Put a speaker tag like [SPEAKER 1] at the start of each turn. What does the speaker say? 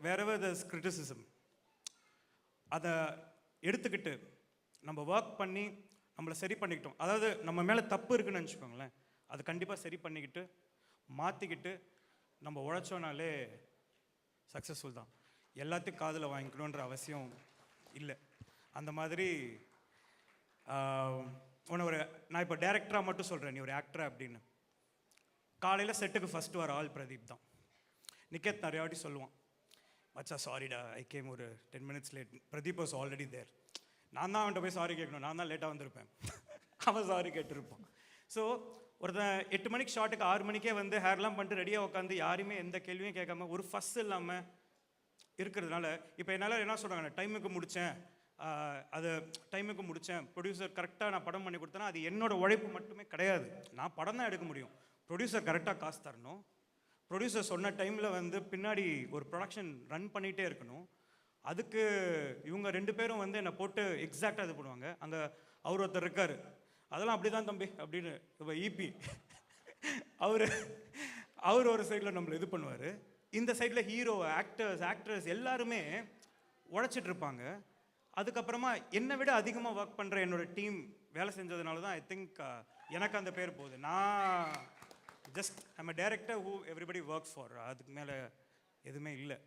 [SPEAKER 1] wherever there's criticism, அதை எடுத்துக்கிட்டு நம்ம ஒர்க் பண்ணி நம்மளை சரி பண்ணிக்கிட்டோம். அதாவது நம்ம மேலே தப்பு இருக்குன்னு நினச்சிக்கோங்களேன், அது கண்டிப்பாக சரி பண்ணிக்கிட்டு மாற்றிக்கிட்டு நம்ம உழைச்சோனாலே சக்ஸஸ்ஃபுல் தான். எல்லாத்தையும் காதில் வாங்கிக்கணுன்ற அவசியம் இல்லை. அந்த மாதிரி நான் இப்போ டேரக்டராக மட்டும் சொல்கிறேன், நீ ஒரு ஆக்டரா அப்படின்னு. காலையில் செட்டுக்கு ஃபஸ்ட்டு வர ஆள் பிரதீப் தான். நிக்கேத் நிறைய வாட்டி சொல்லுவான், மச்சா சாரிடா ஐ கேம் ஒரு 10 minutes late, Pradeep was already there. நான் தான் அவன்கிட்ட போய் சாரி கேட்கணும், நான் தான் லேட்டாக வந்திருப்பேன், அவன் சாரி கேட்டிருப்பான். ஸோ ஒருத்தன் 8 மணிக்கு ஷார்ட்டுக்கு 6 மணிக்கே வந்து ஹேர்லாம் பண்ணிட்டு ரெடியாக உட்காந்து யாருமே எந்த கேள்வியும் கேட்காம ஒரு ஃபஸ் இல்லாமல் இருக்கிறதுனால இப்போ என்னால் என்ன சொல்கிறாங்க, டைமுக்கு முடித்தேன், அது டைமுக்கு முடித்தேன், ப்ரொடியூசர் கரெக்டாக நான் படம் பண்ணி கொடுத்தேன்னா அது என்னோடய உழைப்பு மட்டுமே கிடையாது. நான் படம் தான் எடுக்க முடியும், ப்ரொடியூசர் கரெக்டாக காசு தரணும், ப்ரொடியூசர் சொன்ன டைமில் வந்து பின்னாடி ஒரு ப்ரொடக்ஷன் ரன் பண்ணிகிட்டே இருக்கணும். அதுக்கு இவங்க 2 பேரும் வந்து என்னை போட்டு எக்ஸாக்டாக இது பண்ணுவாங்க. அங்கே அவர் ஒருத்தர் இருக்கார், அதெல்லாம் அப்படி தான் தம்பி அப்படின்னு. இப்போ இபி அவர் ஒரு சைடில் நம்மளை இது பண்ணுவார், இந்த சைடில் ஹீரோ ஆக்டர்ஸ் எல்லாருமே உழைச்சிட்டு இருப்பாங்க. அதுக்கப்புறமா என்னை விட அதிகமாக ஒர்க் பண்ணுற என்னோடய டீம் வேலை செஞ்சதுனால தான் ஐ திங்க் எனக்கு அந்த பேர் போகுது. நான் just I'm a director who everybody works for, அதுக்கு மேலே எதுவுமே இல்லை.